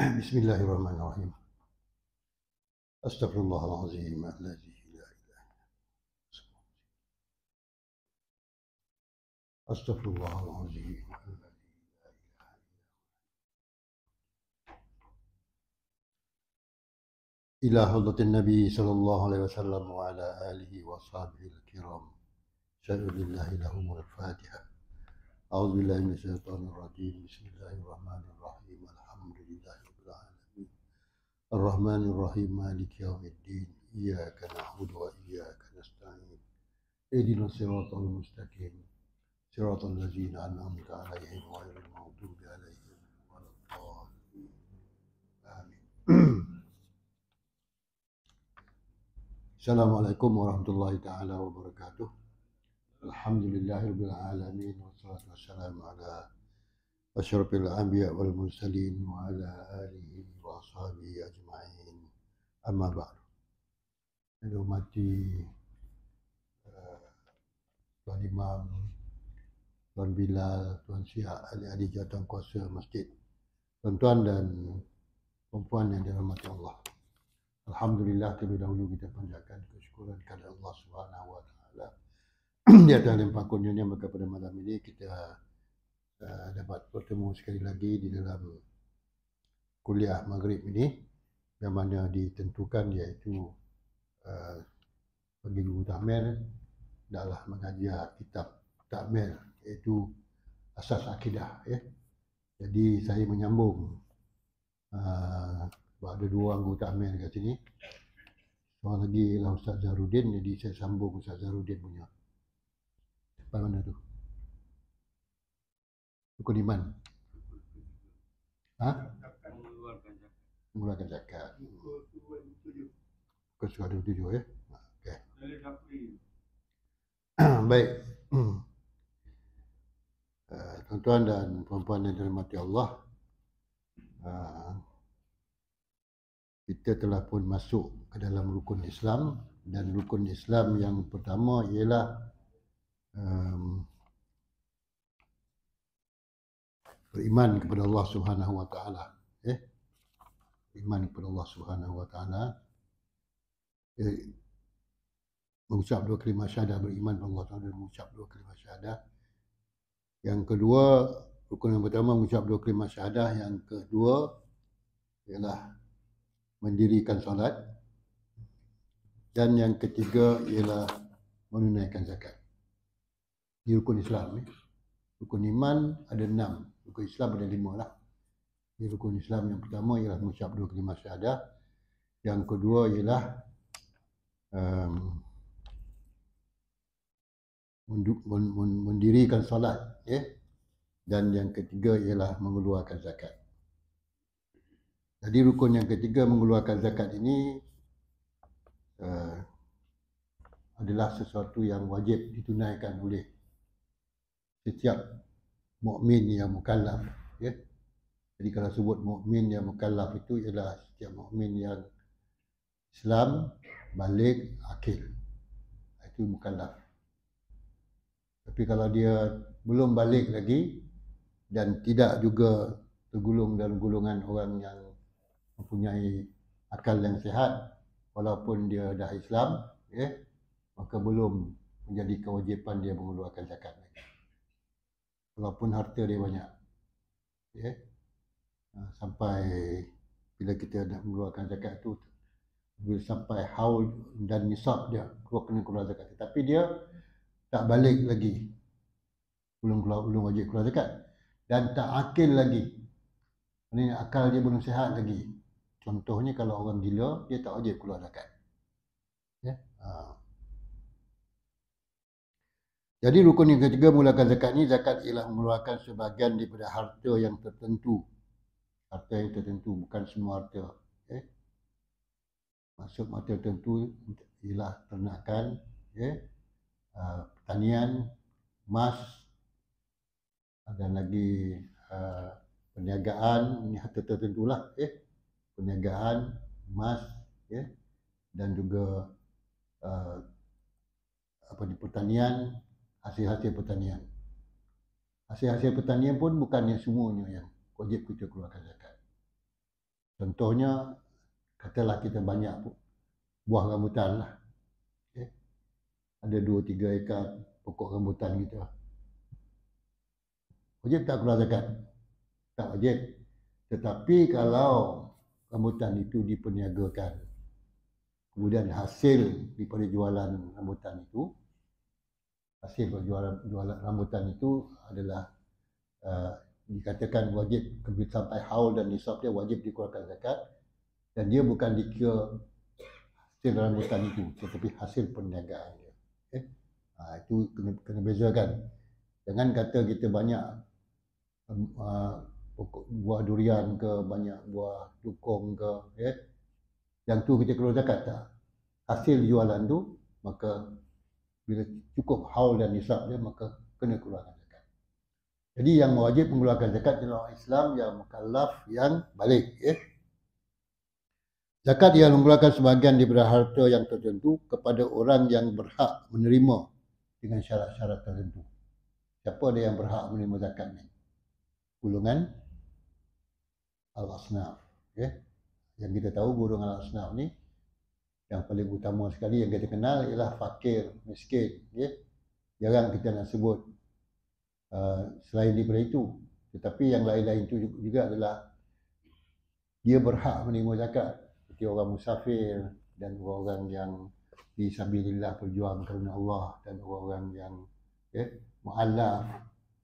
Bismillahirrahmanirrahim. Astaghfirullahalazim alladzi la ilaha illa Astaghfirullahalazim alladzi ila hadratin Nabi sallallahu alaihi wasallam wa ala alihi wa sahbihi al-kiram. Syai'ulillahi lahumul Fatihah. A'udzu billahi minasyaitonir rajim. Bismillahirrahmanirrahim. Alhamdulillahirabbil alamin. Ar-Rahmanir Rahim. Maliki yaumiddin. Iyyaka na'budu wa iyyaka nasta'in. Ihdinas siratal mustaqim. Siratal ladzina an'amta 'alaihim ghairil maghdubi 'alaihim waladdallin. Amin. Assalamualaikum warahmatullahi taala wabarakatuh. Alhamdulillahirabbil alamin wassalatu wassalamu ala asyrafil anbiya wal mursalin wa ala alihi wa ashabihi ajma'in. Amma ba'du. Hormati Tuan Imam, Tuan Bilal, Tuan Syah, ahli-ahli jawatan kuasa masjid, tuan-tuan dan perempuan yang dirahmati Allah. Alhamdulillah, terlebih dahulu kita panjatkan kesyukuran kepada Allah Subhanahu wa taala di atas limpah kurnia, maka pada malam ini kita dapat bertemu sekali lagi di dalam kuliah maghrib ini, yang mana ditentukan iaitu bagi guru takmir adalah mengajar kitab takmir, iaitu asas akidah, ya. Jadi saya menyambung ada dua orang guru takmir kat sini. Seorang lagi ialah Ustaz Zahrudin, jadi saya sambung Ustaz Zahrudin punya. Sampai mana tu? Rukun iman. Mengeluarkan zakat. Rukun surat 27, ya. Okey. Baik. Tuan-tuan dan puan-puan yang dirahmati Allah, kita telah pun masuk ke dalam rukun Islam, dan rukun Islam yang pertama ialah beriman kepada Allah Subhanahu wa taala, beriman kepada Allah Subhanahu wa taala, mengucap dua kalimah syahadah, beriman kepada Allah Taala dan mengucap dua kalimah syahadah. Yang kedua, rukun yang pertama mengucap dua kalimah syahadah, yang kedua ialah mendirikan solat, dan yang ketiga ialah menunaikan zakat. Di rukun Islam, rukun iman ada 6, rukun Islam ada 5 lah. Di rukun Islam yang pertama ialah mengucap dua kalimah syahadah, yang kedua ialah mendirikan solat, dan yang ketiga ialah mengeluarkan zakat. Jadi rukun yang ketiga, mengeluarkan zakat ini adalah sesuatu yang wajib ditunaikan oleh setiap mukmin yang mukallaf, ya. Jadi kalau sebut mukmin yang mukallaf itu ialah setiap mukmin yang Islam, baligh, akil. Itu mukallaf. Tapi kalau dia belum baligh lagi dan tidak juga tergolong dalam golongan orang yang mempunyai akal yang sihat, walaupun dia dah Islam, maka belum menjadi kewajipan dia mengeluarkan zakat lagi, walaupun harta dia banyak, sampai bila kita dah mengeluarkan zakat tu, bila sampai haul dan nisab dia kena keluar zakat, tapi dia tak balik lagi, belum wajib keluar zakat, dan tak akil lagi, ini akal dia belum sihat lagi. Contohnya kalau orang gila, dia tak wajib keluar zakat. Jadi rukun yang ketiga mengeluarkan zakat ni, zakat ialah mengeluarkan sebahagian daripada harta yang tertentu. Harta yang tertentu, bukan semua harta. Maksud harta tertentu ialah ternakan, pertanian, emas, dan lagi perniagaan, ini harta tertentulah, perniagaan, emas, dan juga pertanian, hasil-hasil pertanian. Hasil-hasil pertanian pun bukannya semuanya yang wajib kita keluarkan zakat. Contohnya, katalah kita banyak buah rambutan lah. Okay. Ada 2-3 ekar pokok rambutan kita. Wajib tak keluar zakat? Tak wajib. Tetapi kalau rambutan itu diperniagakan, kemudian hasil daripada jualan rambutan itu, hasil jualan rambutan itu adalah dikatakan wajib sampai haul dan nisab dia wajib dikeluarkan zakat, dan dia bukan dikira hasil rambutan itu tetapi hasil perniagaan dia. Okay? Itu kena bezakan. Jangan kata kita banyak pokok buah durian ke, banyak buah dukung ke, yang tu kita keluar zakat tak? Hasil jualan tu, maka bila cukup haul dan nisab dia, maka kena keluarkan zakat. Jadi yang wajib mengeluarkan zakat adalah orang Islam yang mukallaf, yang balik. Zakat yang mengeluarkan sebahagian daripada harta yang tertentu kepada orang yang berhak menerima dengan syarat-syarat tertentu. Siapa dia yang berhak menerima zakat ni? Golongan al-asnaf. Yang kita tahu golongan al-asnaf ni, yang paling utama sekali yang kita kenal ialah fakir, miskin. Jarang kita nak sebut selain daripada itu. Tetapi yang lain-lain itu juga adalah dia berhak menerima zakat. Seperti orang musafir dan orang-orang yang di sabilillah berjuang kerana Allah, dan orang-orang yang mu'allaf,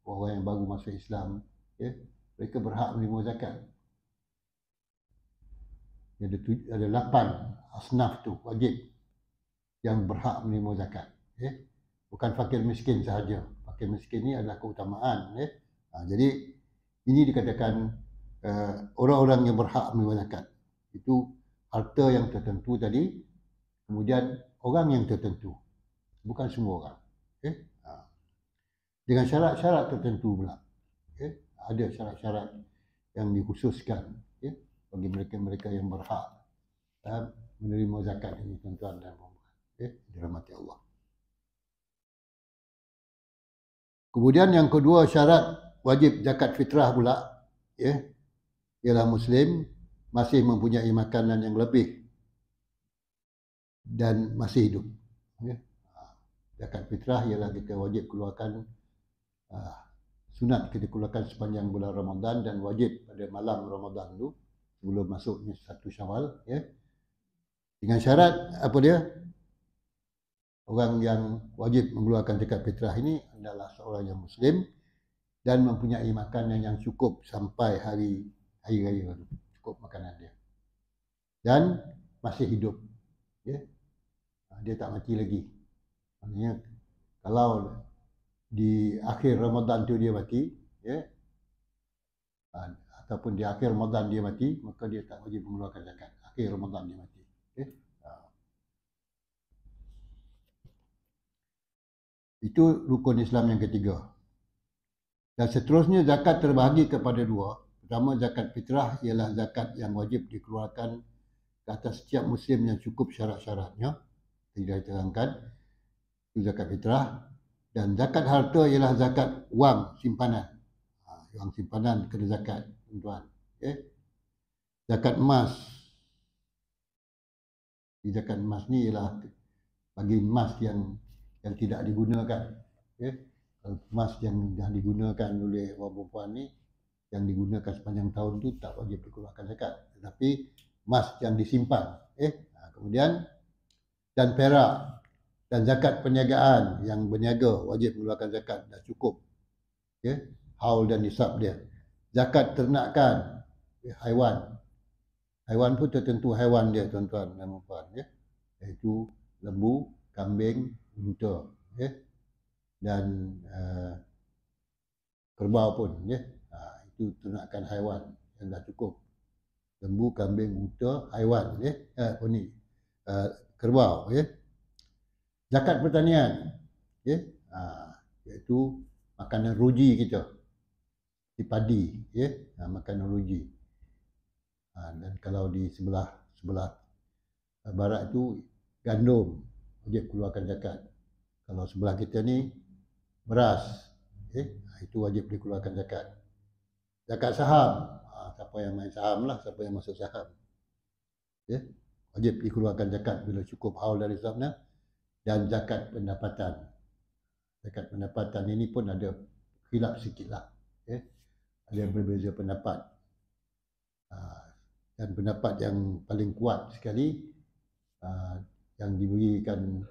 orang yang baru masuk Islam. Mereka berhak menerima zakat. Ada 8 asnaf tu wajib yang berhak menerima zakat. Bukan fakir miskin sahaja. Fakir miskin ni adalah keutamaan. Jadi ini dikatakan orang-orang yang berhak menerima zakat. Itu harta yang tertentu tadi, kemudian orang yang tertentu, bukan semua orang. Dengan syarat-syarat tertentu pula. Ada syarat-syarat yang dikhususkan bagi mereka-mereka yang berhak menerima zakat ini, tuan-tuan dan puan-puan, dirahmati Allah. Kemudian yang kedua syarat wajib zakat fitrah pula, ialah Muslim masih mempunyai makanan yang lebih dan masih hidup. Zakat fitrah ialah kita wajib keluarkan, sunat kita keluarkan sepanjang bulan Ramadan, dan wajib pada malam Ramadan tu sebelum masuknya 1 Syawal. Dengan syarat apa dia? Orang yang wajib mengeluarkan zakat fitrah ini adalah seorang yang Muslim dan mempunyai makanan yang cukup sampai hari raya, cukup makanan dia, dan masih hidup. Dia tak mati lagi. Maksudnya kalau di akhir Ramadan tu dia mati, ataupun di akhir Ramadan dia mati, maka dia tak wajib mengeluarkan zakat. Akhir Ramadan dia mati. Itu rukun Islam yang ketiga. Dan seterusnya zakat terbahagi kepada 2. Pertama, zakat fitrah ialah zakat yang wajib dikeluarkan ke atas setiap Muslim yang cukup syarat-syaratnya. Tidak diterangkan. Itu zakat fitrah. Dan zakat harta ialah zakat wang simpanan. Wang simpanan kena zakat, tuan-tuan. Zakat emas. Zakat emas ni ialah bagi emas yang tidak digunakan. Kalau emas yang dah digunakan oleh orang perempuan ni, yang digunakan sepanjang tahun tu tak wajib dikeluarkan zakat. Tetapi emas yang disimpan. Kemudian dan perak dan zakat perniagaan, yang berniaga wajib mengeluarkan zakat, dah cukup. Haul dan nisab dia. Zakat ternakan, haiwan. Haiwan pun tertentu haiwan dia, tuan-tuan dan puan-puan, iaitu lembu, kambing, unta, dan kerbau pun, itu ternakan haiwan yang dah cukup. Lembu, kambing, unta, haiwan, kerbau, Zakat pertanian, iaitu makanan ruji kita, di padi, makanan ruji. Dan kalau di sebelah barat itu gandum, wajib keluarkan zakat. Kalau sebelah kita ni beras, itu wajib dikeluarkan zakat. Zakat saham, siapa yang main saham lah, siapa yang masuk saham. Ya, wajib dikeluarkan zakat bila cukup haul dari nisabnya. Dan zakat pendapatan. Zakat pendapatan ini pun ada khilaf sikit lah. Ya. Ada berbeza pendapat. Dan pendapat yang paling kuat sekali yang diberikan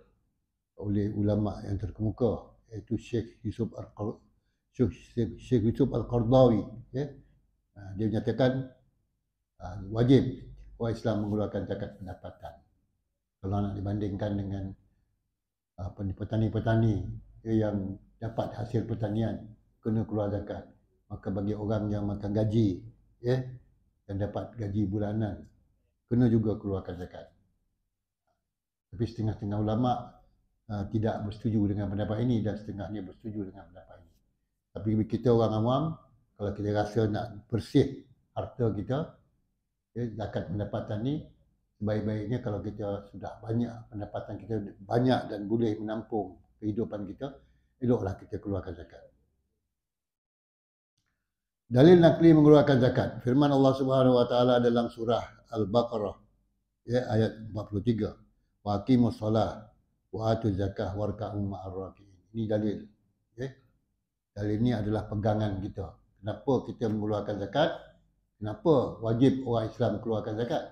oleh ulama yang terkemuka, iaitu Syekh Yusuf Al-Qardawi. Ya. Dia menyatakan wajib orang Islam mengeluarkan zakat pendapatan. Kalau nak dibandingkan dengan petani-petani yang dapat hasil pertanian, kena keluar zakat. Maka bagi orang yang makan gaji, ya, dan dapat gaji bulanan, kena juga keluarkan zakat. Tapi setengah-setengah ulama tidak bersetuju dengan pendapat ini dan setengahnya bersetuju dengan pendapat ini. Tapi kita orang awam, kalau kita rasa nak bersih harta kita, ya, zakat pendapatan ni sebaik-baiknya kalau kita sudah banyak pendapatan kita banyak dan boleh menampung kehidupan kita, eloklah kita keluarkan zakat. Dalil nakli mengeluarkan zakat. Firman Allah Subhanahu wa taala dalam surah Al-Baqarah, ya, ayat 43. Wa aqimus solah wa atuz zakah warka'u ma'ar raki'in. Ini dalil. Ya. Dalil ini adalah pegangan kita. Kenapa kita mengeluarkan zakat? Kenapa wajib orang Islam keluarkan zakat?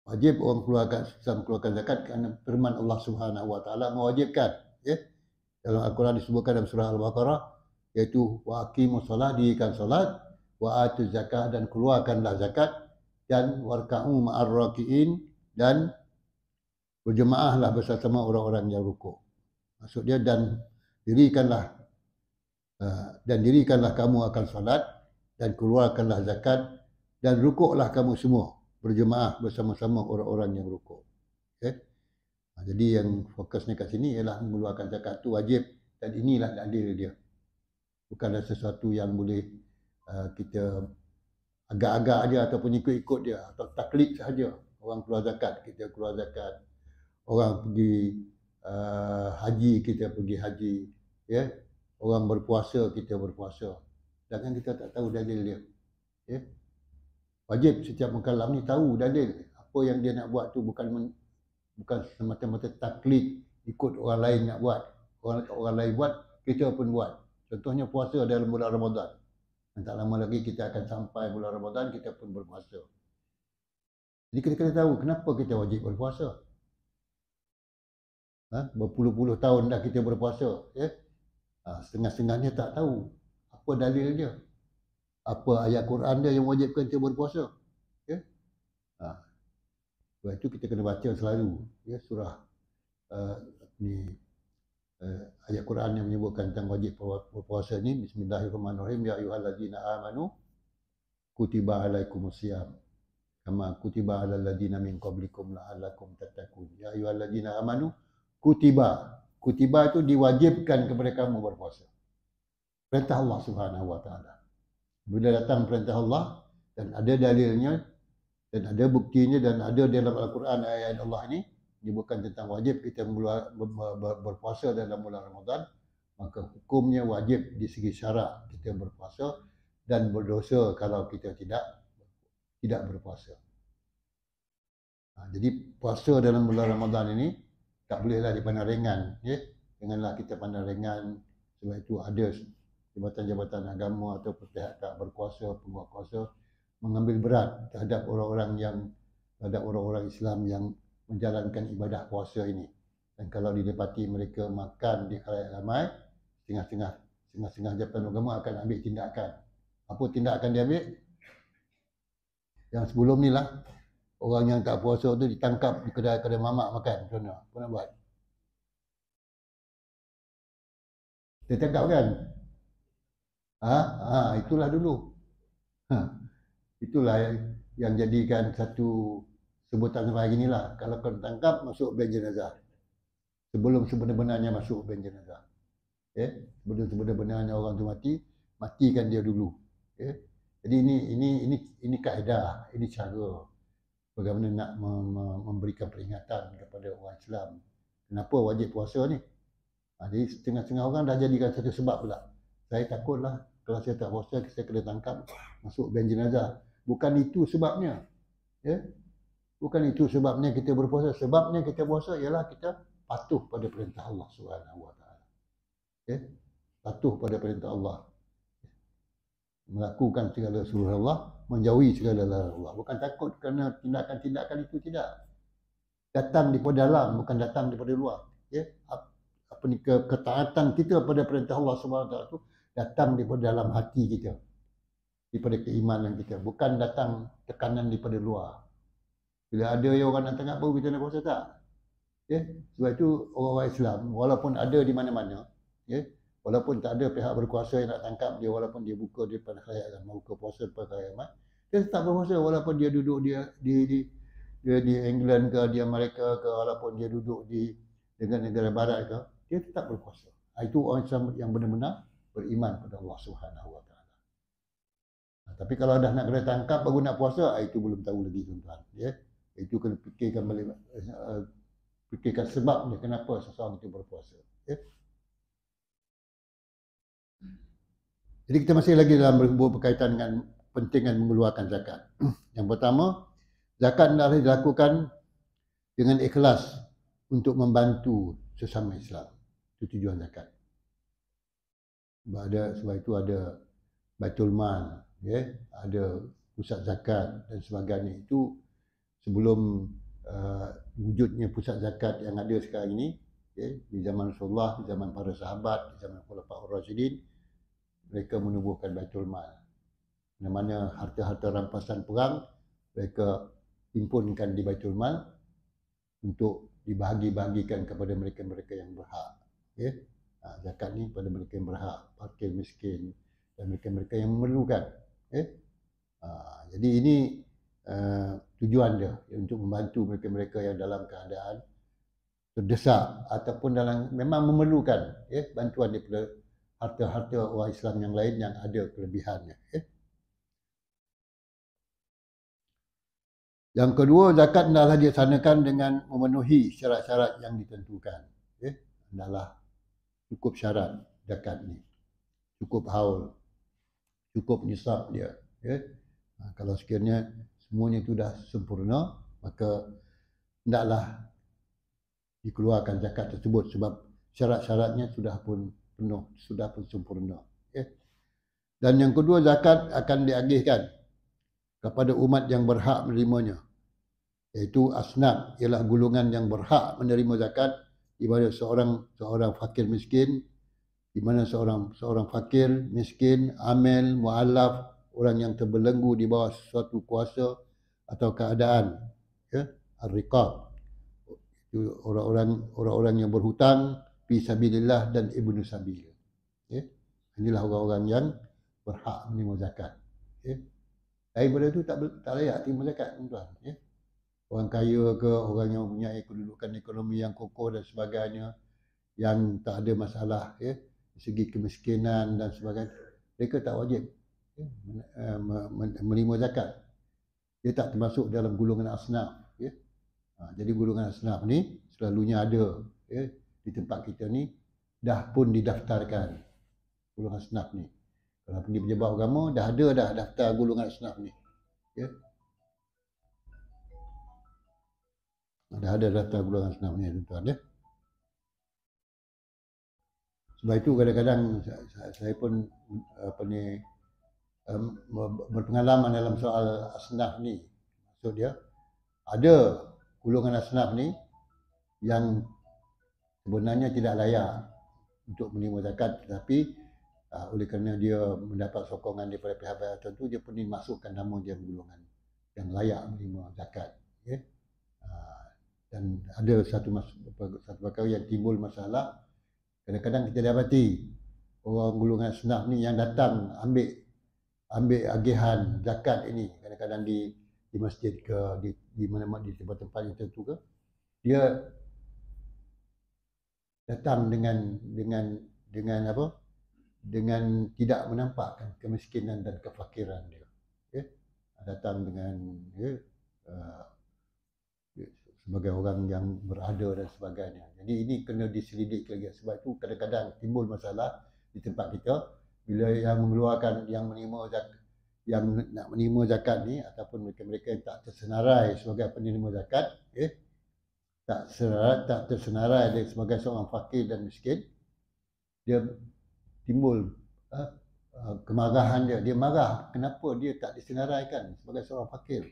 Wajib orang Islam keluarkan zakat kerana firman Allah Subhanahu wa taala mewajibkan, ya. Dalam Al-Quran disebutkan dalam surah Al-Baqarah, iaitu wa aqimus solah, dirikan solat, wa atuz zakah, dan keluarkanlah zakat, dan warka'u ma'ar raki'in, dan berjemaahlah bersama orang-orang yang rukuk. Maksud dia dan dirikanlah kamu akan solat, dan keluarkanlah zakat, dan rukuklah kamu semua berjemaah bersama-sama orang-orang yang rukuk. Okay? Jadi yang fokusnya kat sini ialah mengeluarkan zakat tu wajib, dan inilah dalil dia. Bukanlah sesuatu yang boleh kita agak-agak aja ataupun ikut-ikut dia atau taklid sahaja. Orang keluar zakat, kita keluar zakat. Orang pergi haji, kita pergi haji. Ya? Orang berpuasa, kita berpuasa. Sedangkan kita tak tahu dalil dia. Ya? Wajib setiap mukallaf ni tahu dalil. Apa yang dia nak buat tu bukan semata-mata taklid, ikut orang lain nak buat. Orang lain buat, kita pun buat. Contohnya puasa dalam bulan Ramadan. Dan tak lama lagi kita akan sampai bulan Ramadan, kita pun berpuasa. Jadi kita kena tahu kenapa kita wajib berpuasa. Berpuluh-puluh tahun dah kita berpuasa. Ya? Setengah-setengahnya tak tahu apa dalil dia. Apa ayat Quran dia yang wajibkan kita berpuasa. Ya? Sebab itu kita kena baca selalu, ya, surah ayat Quran yang menyebutkan tentang wajib berpuasa ni. Bismillahirrahmanirrahim. Ya ayyuhallazina amanu kutiba alaikumusiyam kama kutiba alal ladzina min qablikum la'allakum tattaqun. Ya ayyuhallazina amanu kutiba. Kutiba itu diwajibkan kepada kamu berpuasa. Perintah Allah Subhanahu wa taala. Bila datang perintah Allah dan ada dalilnya dan ada buktinya dan ada dalam Al-Quran ayat Allah ini menyebutkan tentang wajib kita berpuasa dalam bulan Ramadan, maka hukumnya wajib di segi syarak kita berpuasa dan berdosa kalau kita tidak berpuasa. Jadi puasa dalam bulan Ramadan ini tak bolehlah dipandang ringan, ya. Janganlah kita pandang ringan. Sebab itu ada jabatan-jabatan agama atau pihak tak berkuasa, pembuat kuasa mengambil berat terhadap orang-orang Islam yang menjalankan ibadah puasa ini. Dan kalau didapati mereka makan di khalayak ramai, setengah-setengah jabatan agama akan ambil tindakan. Apa tindakan dia ambil? Yang sebelum ni lah, orang yang tak puasa tu ditangkap di kedai-kedai mamak makan. Macam mana? Apa nak buat? Dia tangkap kan? Itulah dulu. Itulah yang jadikan satu sebutan sampai hari inilah. Kalau kau tangkap, masuk ben jenazah. Sebelum sebenar-benarnya masuk ben jenazah. Sebelum sebenar-benarnya orang tu mati, matikan dia dulu. Jadi ini kaedah, ini cara bagaimana nak memberikan peringatan kepada orang Islam. Kenapa wajib puasa ni? Jadi setengah-setengah orang dah jadikan satu sebab pula. Saya takutlah Kalau saya tak puasa, saya kena tangkap, masuk ban jenazah. Bukan itu sebabnya. Ya? Bukan itu sebabnya kita berpuasa. Sebabnya kita puasa ialah kita patuh pada perintah Allah Subhanahu Wa Taala. Ya? Patuh pada perintah Allah. Melakukan segala suruh Allah, menjauhi segala larang Allah. Bukan takut kerana tindakan-tindakan itu, tidak. Datang daripada dalam, bukan datang daripada luar. Ya? Apa ni, ketaatan kita pada perintah Allah Subhanahu Wa Taala itu datang daripada dalam hati kita, daripada keimanan kita, bukan datang tekanan daripada luar. Bila ada yang orang nak tangkap baru kita nak puasa, tak? Ya? Sebab itu orang-orang Islam, walaupun ada di mana-mana, ya? Walaupun tak ada pihak berkuasa yang nak tangkap dia, walaupun dia buka dia pada hari Ahad, buka puasa pada hari Ahad, dia tetap berpuasa walaupun dia duduk di England ke, di Amerika ke, walaupun dia duduk di negara-negara barat ke, dia tetap berpuasa. Itu orang Islam yang benar-benar beriman pada Allah Subhanahu Wa Taala. Tapi kalau dah nak kena tangkap baru nak puasa, itu belum tahu lagi, tuan-tuan. Ya? Itu kena fikirkan balik, fikirkan sebabnya kenapa seseorang itu berpuasa. Ya? Jadi kita masih lagi dalam berkaitan dengan pentingan mengeluarkan zakat. Yang pertama, zakat adalah dilakukan dengan ikhlas untuk membantu sesama Islam. Itu tujuan zakat. Sebab itu ada Baitul Mal, ya, ada pusat zakat dan sebagainya. Itu sebelum wujudnya pusat zakat yang ada sekarang ini, ya, di zaman Rasulullah, di zaman para sahabat, di zaman Khulafaur Rasyidin, mereka menubuhkan Baitul Mal. Mana harta-harta rampasan perang mereka himpunkan di Baitul Mal untuk dibahagi-bahagikan kepada mereka-mereka yang berhak. Ya? Zakat ni pada mereka yang berhak, fakir, miskin dan mereka-mereka yang memerlukan. Ya? Jadi ini tujuan dia, untuk membantu mereka-mereka yang dalam keadaan terdesak ataupun dalam memang memerlukan, ya, bantuan daripada harta-harta orang Islam yang lain yang ada kelebihannya. Ya. Yang kedua, zakat adalah dilaksanakan dengan memenuhi syarat-syarat yang ditentukan. Ya. Adalah cukup syarat zakat ni, cukup haul, cukup nisab dia. Ya. Kalau sekiranya semuanya itu dah sempurna, maka hendaklah dikeluarkan zakat tersebut sebab syarat-syaratnya sudah pun penuh, sudah pun sempurna. Ya. Dan yang kedua, zakat akan diagihkan kepada umat yang berhak menerimanya, iaitu asnaf, ialah golongan yang berhak menerima zakat, di mana seorang fakir miskin, di mana seorang fakir miskin, amil, mu'allaf, orang yang terbelenggu di bawah suatu kuasa atau keadaan, ya, ar-riqab, itu orang-orang yang berhutang fi sabilillah dan ibnu sabil. Ya. Inilah orang-orang yang berhak menerima zakat. Ya. Daripada itu tak layak terima zakat, tuan-tuan. Ya. Orang kaya ke, orang yang mempunyai kedudukan ekonomi yang kokoh dan sebagainya, yang tak ada masalah, ya, dari segi kemiskinan dan sebagainya, mereka tak wajib, ya, menerima zakat. Dia tak termasuk dalam golongan asnaf. Ya. Jadi golongan asnaf ni selalunya ada, ya, di tempat kita ni dah pun didaftarkan golongan asnaf ni. Kalau pergi pejabat agama dah ada dah daftar golongan asnaf ni. Ya. Dah ada daftar golongan asnaf ni, tuan-tuan, ya. Sebab itu kadang-kadang saya pun berpengalaman dalam soal asnaf ni. Maksud dia ada golongan asnaf ni yang sebenarnya tidak layak untuk menerima zakat, tetapi oleh kerana dia mendapat sokongan daripada pihak-pihak tertentu, dia pun dimasukkan nama dia golongan yang layak menerima zakat. Ya. Dan ada satu perkara yang timbul masalah. Kadang-kadang kita dapati orang golongan asnaf ni yang datang ambil agihan zakat ini, kadang-kadang di masjid ke, di mana-mana, di tempat-tempat yang tertentu ke, dia datang dengan apa? Dengan tidak menampakkan kemiskinan dan kefakiran dia. Ya? Datang dengan, ya, sebagai orang yang berada dan sebagainya. Jadi ini kena diselidik lagi. Sebab itu kadang-kadang timbul masalah di tempat kita bila yang mengeluarkan, yang menerima zakat, yang nak menerima zakat ni, ataupun mereka-mereka yang tak tersenarai sebagai penerima zakat, tak tersenarai dia sebagai seorang fakir dan miskin, dia timbul kemarahan dia marah kenapa dia tak disenaraikan sebagai seorang fakir,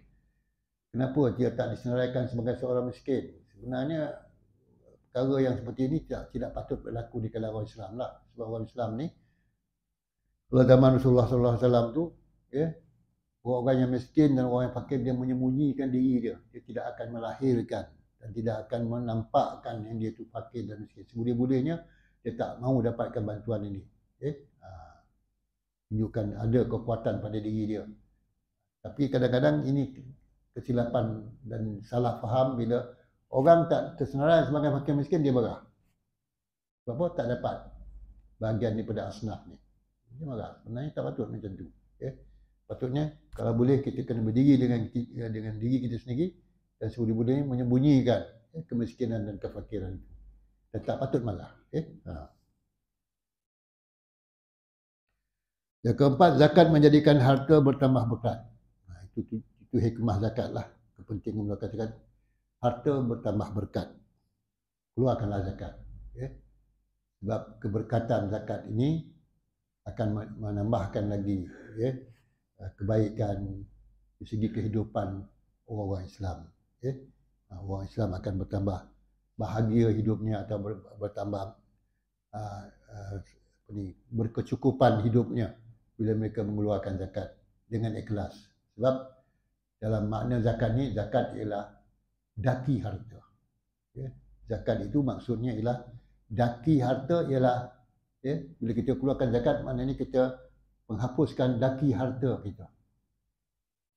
kenapa dia tak disenaraikan sebagai seorang miskin. Sebenarnya perkara yang seperti ini tidak patut berlaku di kalangan orang Islam lah. Sebab orang Islam ni, pada zaman Rasulullah SAW tu, orang yang miskin dan orang yang fakir, dia menyembunyikan diri dia. Dia tidak akan melahirkan dan tidak akan menampakkan yang dia tu fakir dan miskin. Seboleh-bolehnya dia tak mahu dapatkan bantuan ini. Tunjukkan ada kekuatan pada diri dia. Tapi kadang-kadang ini kesilapan dan salah faham bila orang tak tersenarai sebagai fakir miskin, dia marah. Sebab apa? Tak dapat bahagian daripada asnaf ni. Dia marah. Sebenarnya tak patut macam tu. Patutnya kalau boleh kita kena berdiri dengan diri kita sendiri dan seboleh-bolehnya menyembunyikan kemiskinan dan kefakiran itu. Dan tak patut marah. Yang keempat, zakat menjadikan harta bertambah berkat. Itu hikmah zakat lah. Kepentingan mengeluarkan zakat. Harta bertambah berkat. Keluarkanlah zakat. Sebab keberkatan zakat ini akan menambahkan lagi kebaikan di segi kehidupan orang-orang Islam. Orang Islam akan bertambah bahagia hidupnya atau bertambah berkecukupan hidupnya bila mereka mengeluarkan zakat dengan ikhlas. Sebab dalam makna zakat ni, zakat ialah daki harta. Zakat itu maksudnya ialah daki harta, ialah bila kita keluarkan zakat, maknanya kita menghapuskan daki harta kita.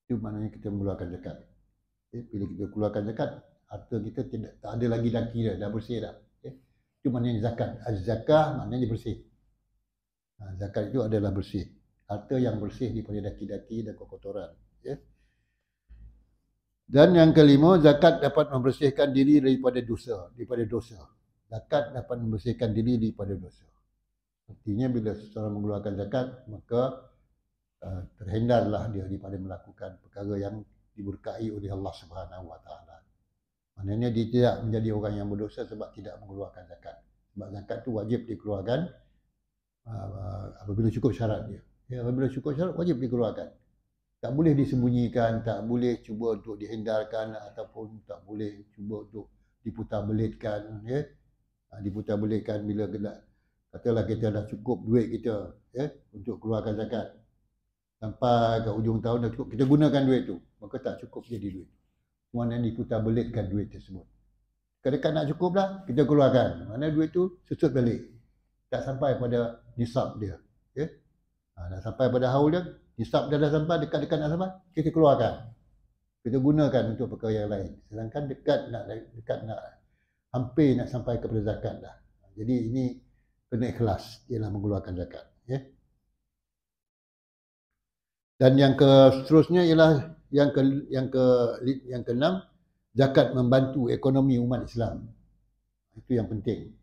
Itu maknanya kita mengeluarkan zakat. Bila kita keluarkan zakat, harta kita tak ada lagi daki dah bersih dah. Itu maknanya zakat. Az-zakah maknanya bersih. Zakat itu adalah bersih. Harta yang bersih daripada daki-daki dan kotoran. Dan yang kelima, zakat dapat membersihkan diri daripada dosa. Zakat dapat membersihkan diri daripada dosa. Artinya bila seseorang mengeluarkan zakat, maka terhindarlah dia daripada melakukan perkara yang diberkahi oleh Allah Subhanahu Wa Taala. Maknanya dia tidak menjadi orang yang berdosa sebab tidak mengeluarkan zakat. Sebab zakat itu wajib dikeluarkan apabila cukup syarat dia. Apabila cukup syarat, wajib dikeluarkan. Tak boleh disembunyikan, tak boleh cuba untuk dihindarkan, ataupun tak boleh cuba untuk diputar-belitkan. Diputar-belitkan bila katalah kita dah cukup duit kita untuk keluarkan zakat. Sampai ke hujung tahun dah cukup, kita gunakan duit tu, maka tak cukup jadi duit. Mana diputar-belitkan duit tersebut. Dekat nak cukup dah, kita keluarkan. Mana duit tu susut balik. Tak sampai pada nisab dia. Dah sampai pada haul dia, nisab dia dah sampai, dekat-dekat nak sampai, kita keluarkan. Kita gunakan untuk perkara yang lain. Sedangkan dekat nak hampir nak sampai kepada zakat dah. Jadi ini kena ikhlas, ialah mengeluarkan zakat. Dan yang seterusnya ialah yang keenam, zakat membantu ekonomi umat Islam. Itu yang penting.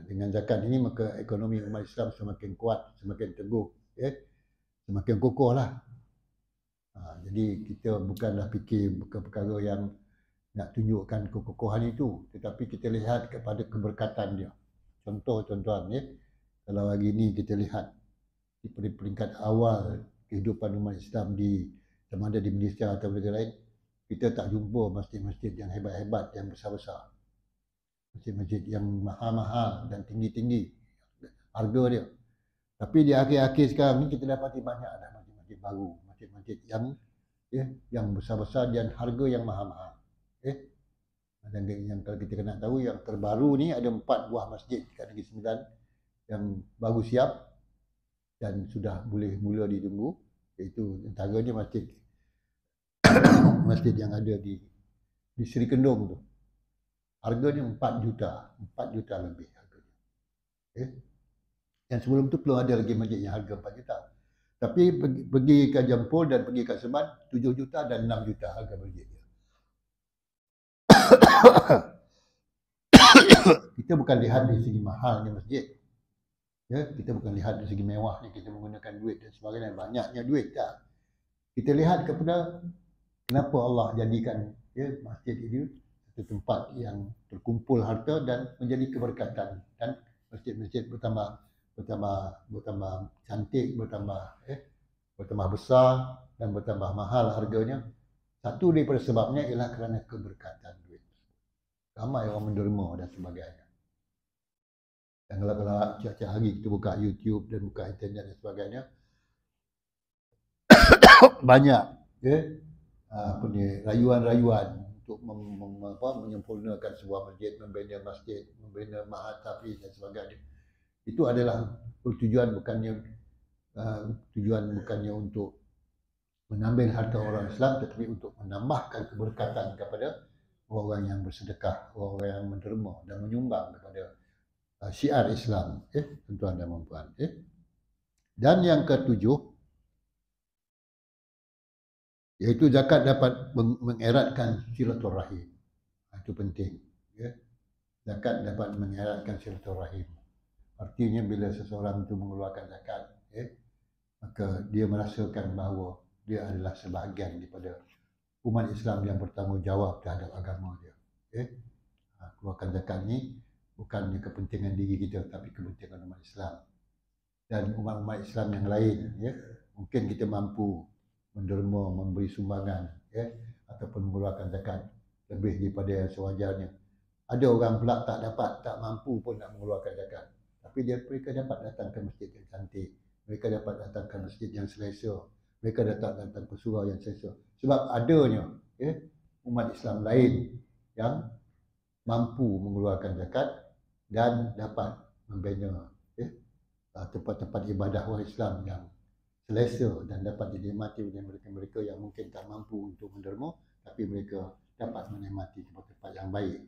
Dengan zakat ini maka ekonomi umat Islam semakin kuat, semakin teguh, semakin kokoh lah. Jadi kita bukanlah fikir perkara yang nak tunjukkan kekokohan itu, tetapi kita lihat kepada keberkatan dia. Contoh tuan-tuan, kalau hari ini kita lihat di peringkat awal kehidupan umat Islam sama ada di Malaysia atau negara lain, kita tak jumpa masjid-masjid yang hebat-hebat, yang besar-besar. Masjid-masjid yang mahal-mahal dan tinggi-tinggi harga dia. Tapi di akhir-akhir sekarang ni kita dapati banyak dah masjid-masjid baru, masjid-masjid yang besar-besar dan harga yang mahal-mahal. Dan yang kalau kita nak tahu, yang terbaru ni ada 4 buah masjid kat Negeri Sembilan yang baru siap dan sudah boleh mula ditunggu, iaitu antaranya masjid yang ada di Seri Kendung tu. Harganya 4 juta lebih harganya. Yang sebelum tu belum ada lagi masjid yang harga 4 juta. Tapi pergi ke Jampol dan pergi ke Sebat, 7 juta dan 6 juta harga masjid dia. Kita bukan lihat dari segi mahalnya masjid. Ya, kita bukan lihat dari segi mewahnya kita menggunakan duit dan sebagainya, banyaknya duit tak. Kita lihat kepada kenapa Allah jadikan masjid itu satu tempat yang terkumpul harta dan menjadi keberkatan, dan masjid-masjid bertambah cantik, bertambah besar dan bertambah mahal harganya. Satu daripada sebabnya ialah kerana keberkatan duit. Ramai orang menderma dan sebagainya. Dan kalau tiap-tiap hari kita buka YouTube dan buka internet dan sebagainya, banyak rayuan-rayuan untuk menyempurnakan sebuah masjid, membina ma'had tahfiz dan sebagainya. Itu adalah tujuan bukannya untuk mengambil harta orang Islam, tetapi untuk menambahkan keberkatan kepada orang yang bersedekah, orang yang menderma dan menyumbang kepada syiar Islam, tuan-tuan dan puan-puan. Dan yang ketujuh, iaitu zakat dapat mengeratkan silaturahim. Itu penting. Zakat dapat mengeratkan silaturahim. Artinya bila seseorang itu mengeluarkan zakat, maka dia merasakan bahawa dia adalah sebahagian daripada umat Islam yang bertanggungjawab terhadap agama dia. Keluarkan zakat ni bukannya kepentingan diri kita, tapi kepentingan umat Islam dan umat-umat Islam yang lain. Mungkin kita mampu menderma, memberi sumbangan, ataupun mengeluarkan zakat lebih daripada yang sewajarnya. Ada orang pula tak mampu pun nak mengeluarkan zakat, tapi mereka dapat datang ke masjid yang cantik, mereka dapat datang ke masjid yang selesa, mereka datang ke surau yang selesa, sebab adanya umat Islam lain yang mampu mengeluarkan zakat dan dapat membina tempat-tempat ibadah orang Islam yang selesa dan dapat dinikmati oleh mereka-mereka yang mungkin tak mampu untuk menderma, tapi mereka dapat menikmati tempat-tempat yang baik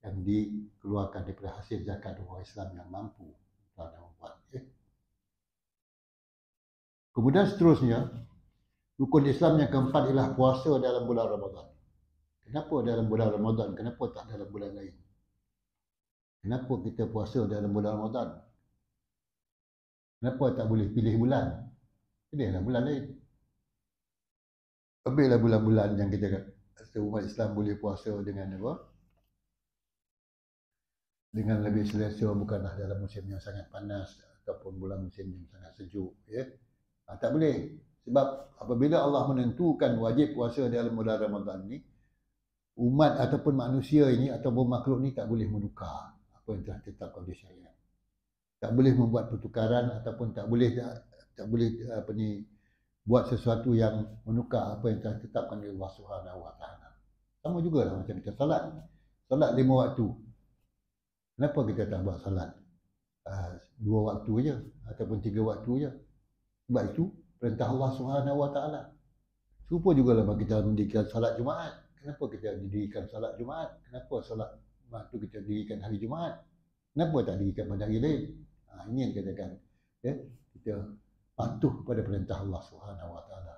yang dikeluarkan daripada hasil zakat orang Islam yang mampu. Kemudian seterusnya, rukun Islam yang keempat ialah puasa dalam bulan Ramadan. Kenapa dalam bulan Ramadan? Kenapa tak dalam bulan lain? Kenapa kita puasa dalam bulan Ramadan? Kenapa tak boleh pilih bulan? Pilihlah bulan lain. Ambillah bulan-bulan yang kita rasa umat Islam boleh puasa dengan apa? Dengan lebih selesa, bukanlah dalam musim yang sangat panas ataupun bulan musim yang sangat sejuk. Tak boleh. Sebab apabila Allah menentukan wajib puasa dalam bulan Ramadan ni, umat ataupun manusia ini ataupun makhluk ni tak boleh menukar apa yang telah ditetapkan oleh syariat. Tak boleh membuat pertukaran ataupun tak boleh buat sesuatu yang menukar apa yang telah ditetapkan oleh Allah Subhanahu Wa Taala. Sama jugalah macam kita salat 5 waktu. Kenapa kita tak buat salat 2 waktu je ataupun 3 waktu je? Sebab itu perintah Allah Subhanahu Wa Taala. Serupa jugalah bagi kita mendirikan salat Jumaat. Kenapa kita didirikan salat Jumaat? Kenapa salat waktu kita dirikan hari Jumaat? Kenapa tak dirikan pada hari lain? Ini yang dikatakan. Kita patuh pada perintah Allah Subhanahu Wa Taala.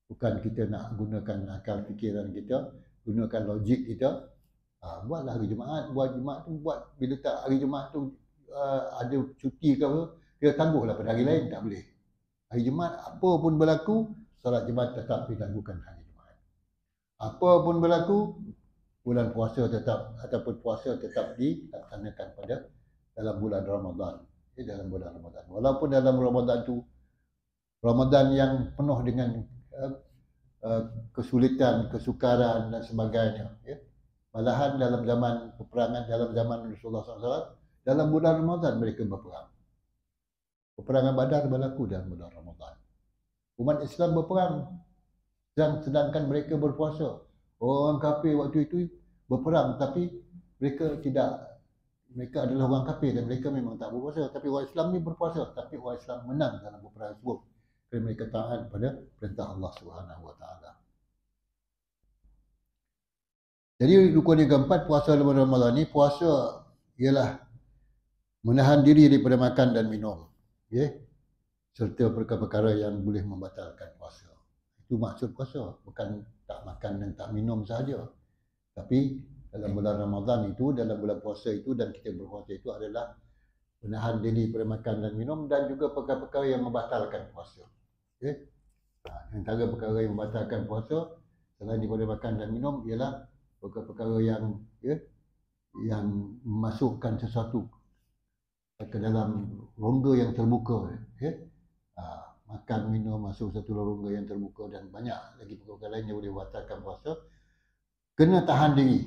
Bukan kita nak gunakan akal fikiran kita, gunakan logik kita. Buatlah hari Jumaat. Buat Jumaat tu, buat bila tak hari Jumaat tu ada cuti ke apa, kita tangguhlah pada hari lain. Tak boleh. Hari Jumaat apa pun berlaku, salat Jumaat tetap dilakukan hari Jumaat. Apa pun berlaku, bulan puasa tetap ataupun puasa tetap dilaksanakan pada dalam bulan Ramadan. Dalam bulan Ramadan. Walaupun dalam Ramadan tu Ramadan yang penuh dengan kesulitan, kesukaran dan sebagainya. Malahan dalam zaman peperangan, dalam zaman Rasulullah SAW, dalam bulan Ramadan mereka berperang. Peperangan Badar berlaku dalam bulan Ramadan. Umat Islam berperang sedangkan mereka berpuasa. Orang kafir waktu itu berperang, tapi mereka adalah orang kafir dan mereka memang tak berpuasa. Tapi orang Islam ni berpuasa, tapi orang Islam menang dalam peperangan tersebut kerana mereka taat pada perintah Allah Subhanahu Wa Taala. Jadi rukun yang keempat, puasa dalam bulan Ramadan ni, puasa ialah menahan diri daripada makan dan minum, serta perkara-perkara yang boleh membatalkan puasa. Itu maksud puasa, bukan tak makan dan tak minum sahaja. Tapi dalam bulan Ramadan itu, dalam bulan puasa itu dan kita berpuasa itu adalah menahan diri pada makan dan minum, dan juga perkara-perkara yang membatalkan puasa. Okay? Antara perkara yang membatalkan puasa selain daripada makan dan minum ialah perkara-perkara yang yang memasukkan sesuatu ke dalam rongga yang terbuka. Makan minum masuk satu rongga yang terbuka, dan banyak lagi perkara lain yang boleh membatalkan puasa. Kena tahan diri.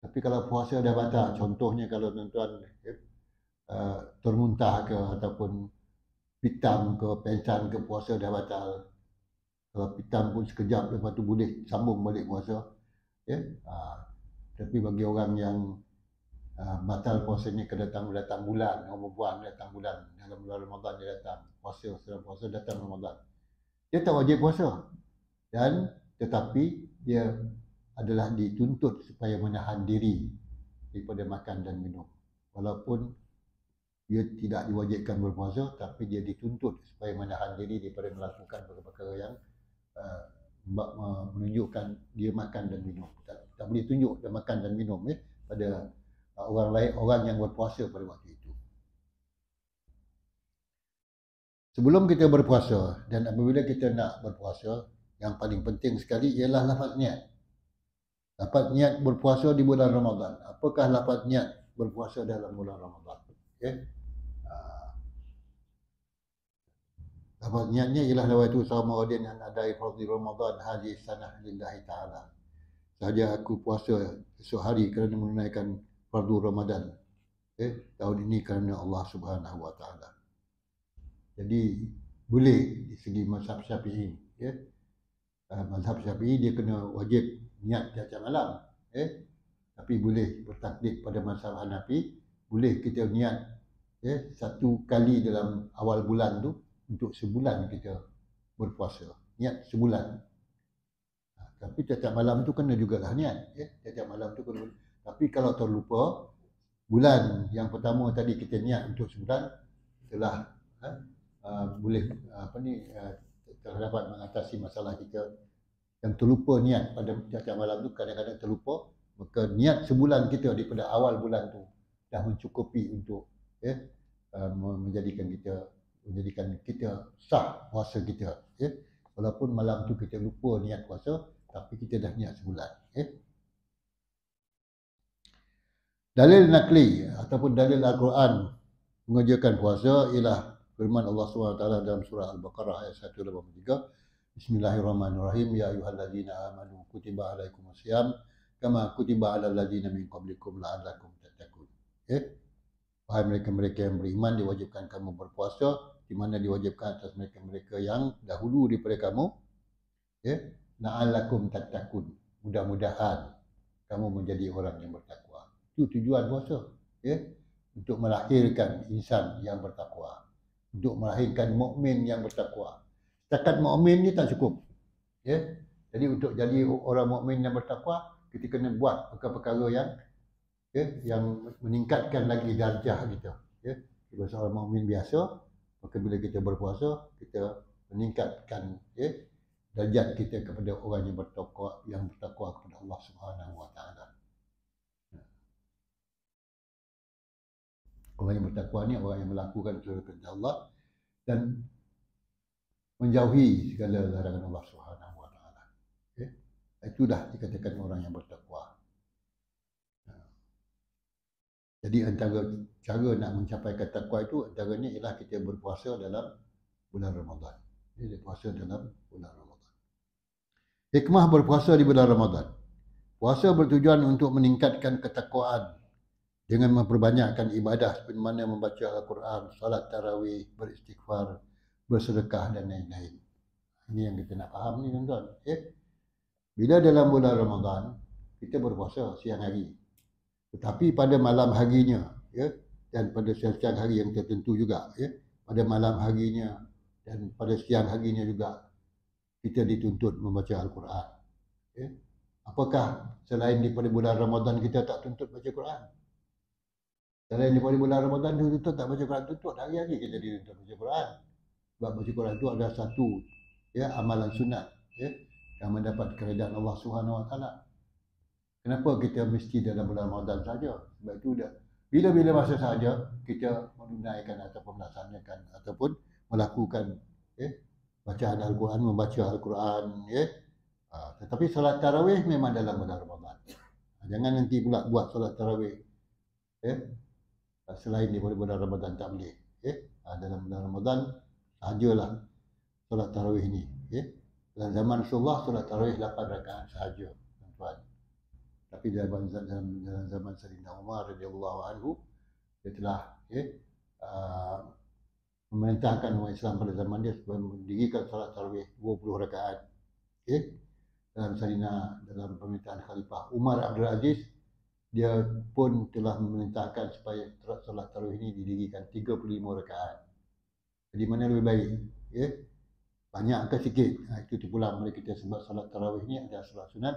Tapi kalau puasa dah batal, contohnya kalau tuan-tuan termuntah ke ataupun pitam ke, pensan ke, puasa dah batal. Kalau pitam pun sekejap, lepas tu boleh sambung balik puasa. Tapi bagi orang yang batal puasanya datang bulan, orang perempuan datang bulan, dalam bulan Ramadan dia datang puasa, setelah puasa datang Ramadan, dia tak wajib puasa, dan tetapi dia adalah dituntut supaya menahan diri daripada makan dan minum. Walaupun dia tidak diwajibkan berpuasa, tapi dia dituntut supaya menahan diri daripada melakukan perkara-perkara yang menunjukkan dia makan dan minum. Tak boleh tunjuk dia makan dan minum pada orang lain, orang yang berpuasa pada waktu itu. Sebelum kita berpuasa dan apabila kita nak berpuasa, yang paling penting sekali ialah lafaz niat. Lafaz niat berpuasa di bulan Ramadan. Apakah lafaz niat berpuasa dalam bulan Ramadan? Lafaz niatnya ialah nawaitu shauma ghadin an adai fardhi Ramadan hadhihi sanah lillahi ta'ala. Sahaja aku puasa esok hari kerana menunaikan fardu Ramadan. Tahun ini kerana Allah Subhanahu wa taala. Jadi boleh di segi mazhab Syafi'i, mazhab Syafi'i dia kena wajib niat tiap-tiap malam. Tapi boleh bertaklid pada mazhab Hanafi, boleh kita niat satu kali dalam awal bulan tu untuk sebulan kita berpuasa. Niat sebulan. Tapi tiap-tiap malam tu kena jugalah niat. Tiap-tiap malam tu kena. Tapi kalau terlupa, bulan yang pertama tadi kita niat untuk sebulan, telah boleh terdapat mengatasi masalah kita yang terlupa niat pada tiap-tiap malam tu, kadang-kadang terlupa, maka niat sebulan kita daripada awal bulan tu dah mencukupi untuk menjadikan kita sah puasa kita. Walaupun malam tu kita lupa niat puasa, tapi kita dah niat sebulan. Dalil nakli ataupun dalil Al-Quran mengajarkan puasa ialah firman Allah SWT dalam surah Al-Baqarah ayat 183. Bismillahirrahmanirrahim. Ya ayyuhalladzina amanu kutiba alaikumusiyam kama kutiba alal ladzina min qablikum la'allakum tattaqun. Wahai mereka-mereka yang beriman, diwajibkan kamu berpuasa di mana diwajibkan atas mereka-mereka yang dahulu daripada kamu, la'allakum tattaqun. Mudah-mudahan kamu menjadi orang yang bertakwa. Itu tujuan puasa, untuk melahirkan insan yang bertakwa, untuk melahirkan mukmin yang bertakwa. Setakat mukmin ni tak cukup. Jadi untuk jadi orang mukmin yang bertakwa, kita kena buat perkara-perkara yang meningkatkan lagi darjah kita. Kita seorang mukmin biasa, maka bila kita berpuasa, kita meningkatkan darjat kita kepada orang yang bertakwa kepada Allah Subhanahu wa taala. Orang yang bertakwa ni orang yang melakukan perintah Allah dan menjauhi segala larangan Allah Subhanahu wa taala. Itu dah dikatakan orang yang bertakwa. Jadi antara cara nak mencapai takwa itu antaranya ialah kita berpuasa dalam bulan Ramadan. Jadi puasa dalam bulan Ramadan. Hikmah berpuasa di bulan Ramadan. Puasa bertujuan untuk meningkatkan ketakwaan dengan memperbanyakkan ibadah seperti mana membaca Al-Quran, salat tarawih, beristighfar, bersedekah dan lain-lain. Ini yang kita nak faham ni tuan-tuan. Bila dalam bulan Ramadan, kita berpuasa siang hari. Tetapi pada malam harinya, dan pada siang hari yang tertentu juga, pada malam harinya dan pada siang harinya juga, kita dituntut membaca Al-Quran. Apakah selain daripada bulan Ramadan kita tak tuntut baca Quran? Selain daripada bulan Ramadan tu tuntut tak baca Quran, tuntut hari-hari kita dituntut baca Quran. Sebab baca Quran itu adalah satu amalan sunat yang mendapat keridaan Allah Subhanahu wa taala. Kenapa kita mesti dalam bulan Ramadan saja? Sebab itu Bila-bila masa sahaja kita menunaikan ataupun melaksanakan ataupun melakukan bacaan Al-Quran, membaca Al-Quran, tetapi solat tarawih memang dalam bulan Ramadan. Jangan nanti pula buat solat tarawih selain daripada bulan Ramadan, tak boleh. Dalam bulan Ramadan sahajalah solat tarawih ni. Dalam zaman Rasulullah solat tarawih 8 rakaat sahaja, tuan-tuan. Tapi dalam zaman Sayyidina Umar radhiyallahu anhu, dia telah memerintahkan umat Islam pada zaman dia supaya mendirikan solat tarawih 20 rakaat. Dalam pemerintahan Khalifah Umar Abdul Aziz, dia pun telah memerintahkan supaya solat tarawih ini didirikan 35 rakaat. Jadi mana lebih baik? Banyak ke sikit? Itu terpulang pada kita, sebab solat tarawih ini adalah solat sunat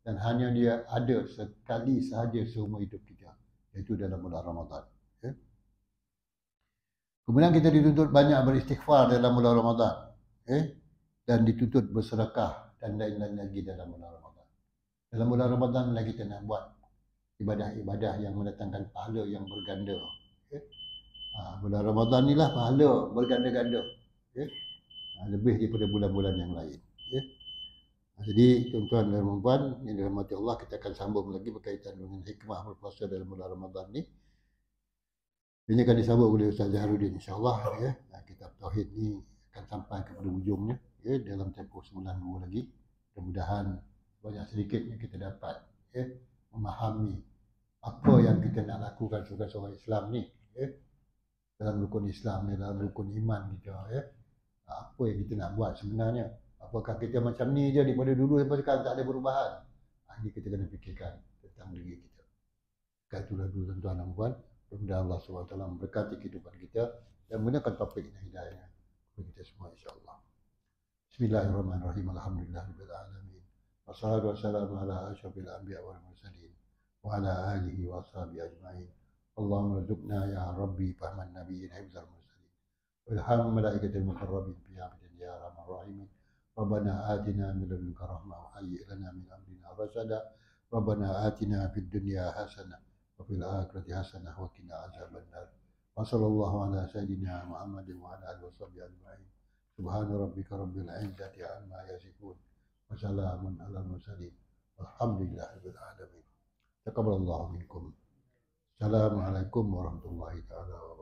dan hanya dia ada sekali sahaja seumur hidup kita, iaitu dalam bulan Ramadan. Kemudian kita dituntut banyak beristighfar dalam bulan Ramadan, dan dituntut bersedekah dan lain-lain lagi dalam bulan Ramadan. Dalam bulan Ramadan lagi kita nak buat ibadah-ibadah yang mendatangkan pahala yang berganda. Bulan Ramadan inilah pahala berganda-ganda, lebih daripada bulan-bulan yang lain. Jadi tuan-tuan dan puan yang dirahmati Allah, kita akan sambung lagi berkaitan dengan hikmah berpuasa dalam bulan Ramadan ni. Ini akan disambung oleh Ustaz Zaharuddin, insyaAllah. Kitab Tauhid ni akan sampai kepada ujungnya dalam tempoh 9 minggu lagi. Mudah-mudahan banyak sedikit yang kita dapat memahami apa yang kita nak lakukan sebagai seorang Islam ni, dalam rukun Islam ni, dalam rukun iman kita. Apa yang kita nak buat sebenarnya? Apakah kita macam ni je daripada dulu sampai sekarang tak ada perubahan? Ini kita kena fikirkan tentang diri kita. Itulah dulu tuan-tuan dan puan. Mudah-mudahan Allah SWT memberkati kehidupan kita dan menggunakan topik dan hidayahnya kepada kita semua, insyaAllah. Bismillahirrahmanirrahim. Alhamdulillahirabbil alamin. Wassalatu wassalamu ala asyrafil anbiya wal mursalin wa ala alihi wa ashabihi ajma'in. Allahumma rzuqna ya Rabbi fahman nabiyyin hifzal mursalin. Ilham malaikatil muqarrabin fi abdin ya arhamar rahimin. Rabbana atina min ladunka rahmah wa hayyi' lana min amrina rashada. Rabbana atina fid dunya hasanah wa fil akhirati hasanah wa qina azabannar. Wa sallallahu ala sayyidina Muhammadin wa ala alihi washabbihi ajma'in. Subhana rabbika rabbil izzati amma yasifun wa salamun alal mursalin walhamdulillahirabbil alamin. Taqabbalallahu minkum. Assalamualaikum warahmatullahi taala wabarakatuh.